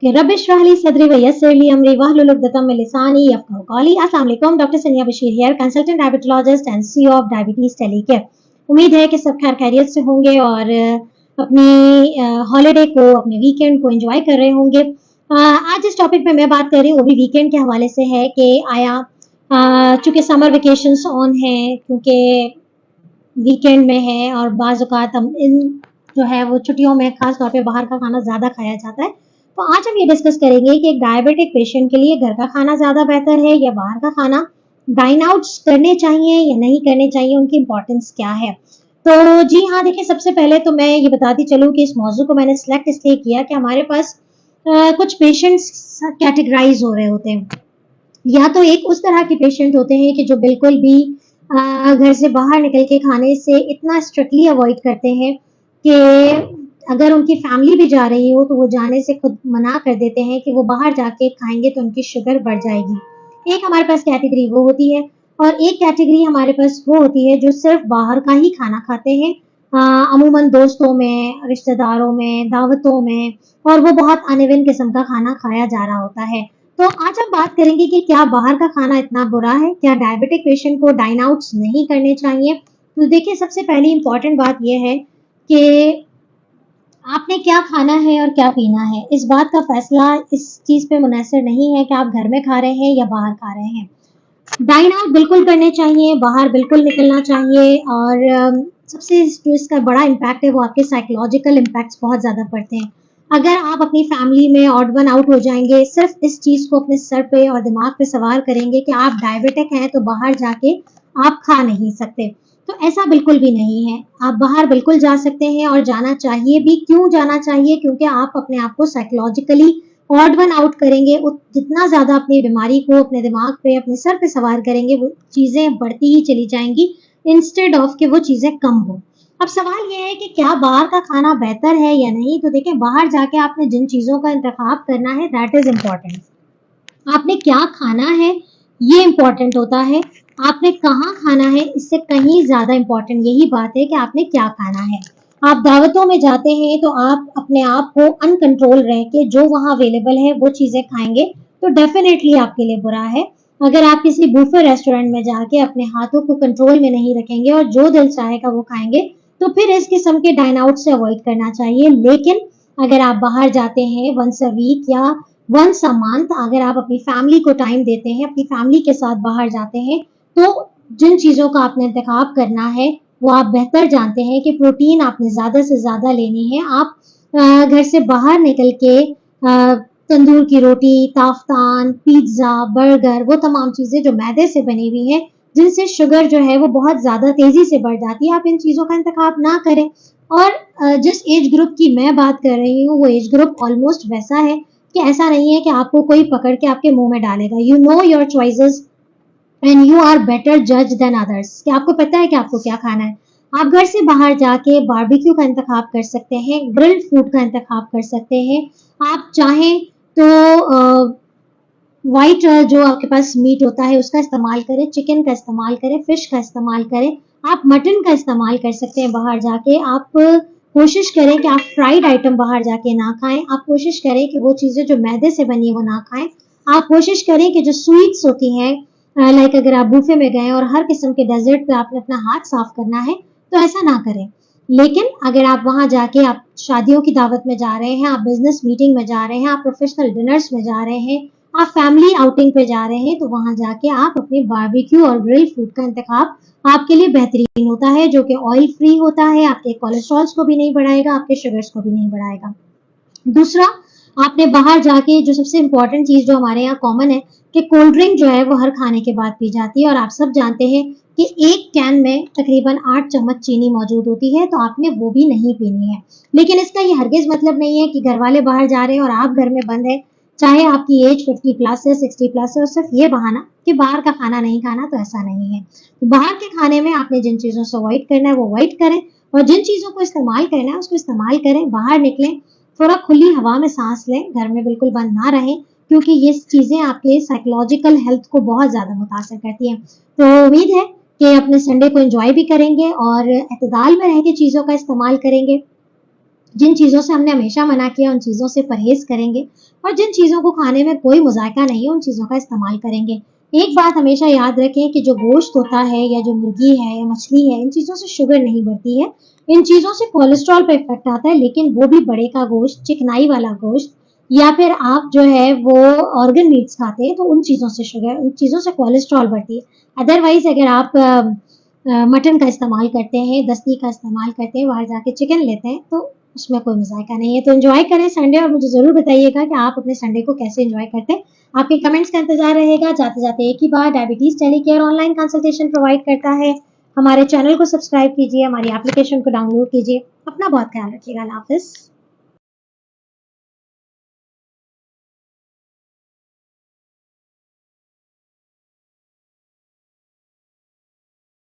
कि रब इश्रह ली सदरी व यस्सिर ली अमरी वहलुल उक़दतम मिन लिसानी यफ़क़हू क़ौली। अस्सलाम वालेकुम, डॉक्टर सनिया Bashir here, consultant diabetologist and CEO of diabetes टेलीकेयर। उम्मीद है कि सब खैर खैरियत से होंगे और अपनी हॉलिडे को, अपने वीकेंड को एंजॉय कर रहे होंगे। आज इस टॉपिक पे मैं बात कर रही हूँ वो भी वीकेंड के हवाले से है कि आया चूंकि समर वेकेशंस ऑन है, क्योंकि वीकेंड में है और बाज़ औक़ात हम इन जो है वो छुट्टियों में खास तौर पे बाहर का खाना ज़्यादा खाया जाता है। तो आज हम ये डिस्कस करेंगे कि एक डायबिटिक पेशेंट के लिए घर का खाना ज़्यादा बेहतर है या बाहर का खाना, डाइन आउट्स करने चाहिए या नहीं करने चाहिए, उनकी इंपॉर्टेंस क्या है। तो जी हाँ, देखिए सबसे पहले तो मैं ये बताती चलूँ कि इस मौजू को मैंने सिलेक्ट इसलिए किया कि हमारे पास कुछ पेशेंट्स कैटेगराइज हो रहे होते हैं। या तो एक उस तरह के पेशेंट होते हैं कि जो बिल्कुल भी घर से बाहर निकल के खाने से इतना स्ट्रिक्टली अवॉइड करते हैं कि अगर उनकी फैमिली भी जा रही हो तो वो जाने से खुद मना कर देते हैं कि वो बाहर जाके खाएंगे तो उनकी शुगर बढ़ जाएगी। एक हमारे पास कैटेगरी वो होती है और एक कैटेगरी हमारे पास वो होती है जो सिर्फ बाहर का ही खाना खाते हैं, अमूमन दोस्तों में, रिश्तेदारों में, दावतों में, और वो बहुत अनइवन किस्म का खाना खाया जा रहा होता है। तो आज हम बात करेंगे कि क्या बाहर का खाना इतना बुरा है, क्या डायबिटिक पेशेंट को डाइन आउट्स नहीं करने चाहिए। तो देखिए सबसे पहली इंपॉर्टेंट बात यह है कि आपने क्या खाना है और क्या पीना है। इस बात का फैसला इस चीज़ पे मुनहसर नहीं है कि आप घर में खा रहे हैं या बाहर खा रहे हैं। डाइन आउट बिल्कुल करने चाहिए, बाहर बिल्कुल निकलना चाहिए और सबसे जो इसका बड़ा इम्पैक्ट है वो आपके साइकोलॉजिकल इम्पैक्ट्स बहुत ज़्यादा पड़ते हैं। अगर आप अपनी फैमिली में ऑड वन आउट हो जाएंगे, सिर्फ इस चीज़ को अपने सर पे और दिमाग पे सवार करेंगे कि आप डायबिटिक हैं तो बाहर जाके आप खा नहीं सकते, तो ऐसा बिल्कुल भी नहीं है। आप बाहर बिल्कुल जा सकते हैं और जाना चाहिए भी। क्यों जाना चाहिए? क्योंकि आप अपने आप को साइकोलॉजिकली ऑड वन आउट करेंगे, जितना ज़्यादा अपनी बीमारी को अपने दिमाग पे, अपने सर पे सवार करेंगे, वो चीज़ें बढ़ती ही चली जाएंगी इंस्टेड ऑफ कि वो चीज़ें कम हो। अब सवाल ये है कि क्या बाहर का खाना बेहतर है या नहीं। तो देखिए, बाहर जाके आपने जिन चीज़ों का इंतखाब करना है दैट इज़ इम्पॉर्टेंट। आपने क्या खाना है ये इम्पॉर्टेंट होता है, आपने कहाँ खाना है इससे कहीं ज़्यादा इम्पॉर्टेंट यही बात है कि आपने क्या खाना है। आप दावतों में जाते हैं तो आप अपने आप को अनकंट्रोल रह के जो वहाँ अवेलेबल है वो चीज़ें खाएंगे तो डेफिनेटली आपके लिए बुरा है। अगर आप किसी बूफे रेस्टोरेंट में जाके अपने हाथों को कंट्रोल में नहीं रखेंगे और जो दिल चाहेगा वो खाएंगे तो फिर इस किस्म के डाइन आउट से अवॉइड करना चाहिए। लेकिन अगर आप बाहर जाते हैं वंस अ वीक या वंस अ मंथ, अगर आप अपनी फैमिली को टाइम देते हैं, अपनी फैमिली के साथ बाहर जाते हैं, तो जिन चीज़ों का आपने इंतखाब करना है वो आप बेहतर जानते हैं कि प्रोटीन आपने ज़्यादा से ज़्यादा लेनी है। आप घर से बाहर निकल के तंदूर की रोटी, ताफ्तान, पिज्ज़ा, बर्गर, वो तमाम चीज़ें जो मैदे से बनी हुई हैं, जिनसे शुगर जो है वो बहुत ज़्यादा तेज़ी से बढ़ जाती है, आप इन चीज़ों का इंतखाब ना करें। और जिस एज ग्रुप की मैं बात कर रही हूँ वो एज ग्रुप ऑलमोस्ट वैसा है कि ऐसा नहीं है कि आपको कोई पकड़ के आपके मुंह में डालेगा। You know your choices and you are better जज देन अदर्स, कि आपको पता है कि आपको क्या खाना है। आप घर से बाहर जाके बारबेक्यू का इंतखाब कर सकते हैं, ग्रिल्ड फूड का इंतखाब कर सकते हैं। आप चाहें तो व्हाइट जो आपके पास मीट होता है उसका इस्तेमाल करें, चिकन का इस्तेमाल करें, फिश का इस्तेमाल करें, आप मटन का इस्तेमाल कर सकते हैं बाहर जाके। आप कोशिश करें कि आप फ्राइड आइटम बाहर जाके ना खाएं। आप कोशिश करें कि वो चीज़ें जो मैदे से बनी है वो ना खाएं। आप कोशिश करें कि जो स्वीट्स होती हैं, लाइक अगर आप बूफे में गए और हर किस्म के डेजर्ट पे आपने अपना हाथ साफ करना है तो ऐसा ना करें। लेकिन अगर आप वहां जाके आप शादियों की दावत में जा रहे हैं, आप बिजनेस मीटिंग में जा रहे हैं, आप प्रोफेशनल डिनर्स में जा रहे हैं, आप फैमिली आउटिंग पे जा रहे हैं, तो वहां जाके आप अपने बारबेक्यू और ग्रिल फूड का इंतखाब आपके लिए बेहतरीन होता है, जो कि ऑयल फ्री होता है, आपके कोलेस्ट्रॉल्स को भी नहीं बढ़ाएगा, आपके शुगर्स को भी नहीं बढ़ाएगा। दूसरा, आपने बाहर जाके जो सबसे इम्पोर्टेंट चीज़ जो हमारे यहाँ कॉमन है कि कोल्ड ड्रिंक जो है वो हर खाने के बाद पी जाती है और आप सब जानते हैं कि एक कैन में तकरीबन 8 चम्मच चीनी मौजूद होती है, तो आपने वो भी नहीं पीनी है। लेकिन इसका ये हरगिज मतलब नहीं है कि घर वाले बाहर जा रहे हैं और आप घर में बंद है, चाहे आपकी एज 50 प्लस है, 60 प्लस है, और सिर्फ ये बहाना कि बाहर का खाना नहीं खाना, तो ऐसा नहीं है। तो बाहर के खाने में आपने जिन चीज़ों से अवॉइड करना है वो अवॉइड करें और जिन चीज़ों को इस्तेमाल करना है उसको इस्तेमाल करें। बाहर निकलें, थोड़ा खुली हवा में सांस लें, घर में बिल्कुल बंद ना रहें, क्योंकि ये चीज़ें आपके साइकोलॉजिकल हेल्थ को बहुत ज़्यादा मुतासर करती हैं। तो उम्मीद है कि अपने संडे को एंजॉय भी करेंगे और एतदाल में रह के चीज़ों का इस्तेमाल करेंगे। जिन चीज़ों से हमने हमेशा मना किया उन चीज़ों से परहेज़ करेंगे और जिन चीज़ों को खाने में कोई मज़ायका नहीं है उन चीज़ों का इस्तेमाल करेंगे। एक बात हमेशा याद रखें कि जो गोश्त होता है या जो मुर्गी है या मछली है, इन चीज़ों से शुगर नहीं बढ़ती है। इन चीज़ों से कोलेस्ट्रॉल पे इफ़ेक्ट आता है, लेकिन वो भी बड़े का गोश्त, चिकनाई वाला गोश्त या फिर आप जो है वो ऑर्गन मीट्स खाते हैं तो उन चीज़ों से कोलेस्ट्रॉल बढ़ती है। अदरवाइज़ अगर आप मटन का इस्तेमाल करते हैं, दस्ती का इस्तेमाल करते हैं, बाहर जाके चिकन लेते हैं तो उसमें कोई मज़ायका नहीं है। तो एन्जॉय करें संडे और मुझे ज़रूर बताइएगा कि आप अपने संडे को कैसे एन्जॉय करते हैं। आपके कमेंट्स का इंतज़ार रहेगा। जाते-जाते एक ही बात, डायबिटीज़ टेलीकेयर ऑनलाइन कंसल्टेशन प्रोवाइड करता है। हमारे चैनल को सब्सक्राइब कीजिए, हमारी एप्लीकेशन को डाउनलोड कीजिए। अपना बहुत ख्याल रखिएगा। अल्लाह हाफ़िज़।